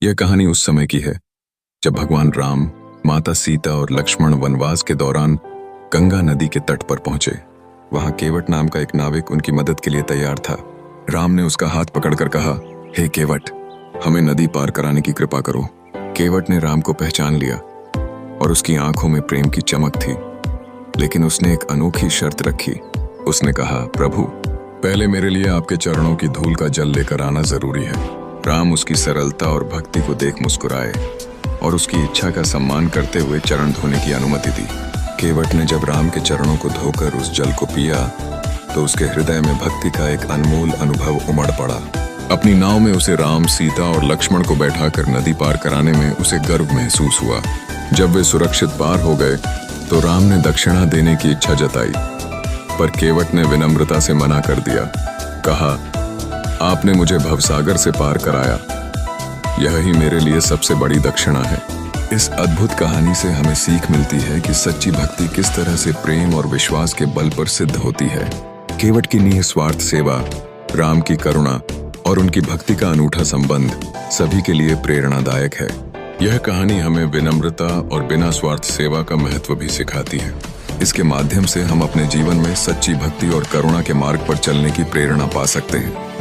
यह कहानी उस समय की है जब भगवान राम, माता सीता और लक्ष्मण वनवास के दौरान गंगा नदी के तट पर पहुंचे। वहां केवट नाम का एक नाविक उनकी मदद के लिए तैयार था। राम ने उसका हाथ पकड़कर कहा, हे केवट, हमें नदी पार कराने की कृपा करो। केवट ने राम को पहचान लिया और उसकी आंखों में प्रेम की चमक थी, लेकिन उसने एक अनोखी शर्त रखी। उसने कहा, प्रभु, पहले मेरे लिए आपके चरणों की धूल का जल लेकर आना जरूरी है। राम उसकी सरलता और भक्ति को देख मुस्कुराए और उसकी इच्छा का सम्मान करते हुए चरण धोने की अनुमति दी। केवट ने जब राम के चरणों को धोकर उस जल को पिया तो उसके हृदय में भक्ति का एक अनमोल अनुभव उमड़ पड़ा। अपनी नाव में उसे राम, सीता और लक्ष्मण को बैठाकर नदी पार कराने में उसे गर्व महसूस हुआ। जब वे सुरक्षित पार हो गए तो राम ने दक्षिणा देने की इच्छा जताई, पर केवट ने विनम्रता से मना कर दिया। कहा, आपने मुझे भवसागर से पार कराया, यह ही मेरे लिए सबसे बड़ी दक्षिणा है। इस अद्भुत कहानी से हमें सीख मिलती है कि सच्ची भक्ति किस तरह से प्रेम और विश्वास के बल पर सिद्ध होती है। केवट की निस्वार्थ सेवा, राम की करुणा और उनकी भक्ति का अनूठा संबंध सभी के लिए प्रेरणादायक है। यह कहानी हमें विनम्रता और बिना स्वार्थ सेवा का महत्व भी सिखाती है। इसके माध्यम से हम अपने जीवन में सच्ची भक्ति और करुणा के मार्ग पर चलने की प्रेरणा पा सकते हैं।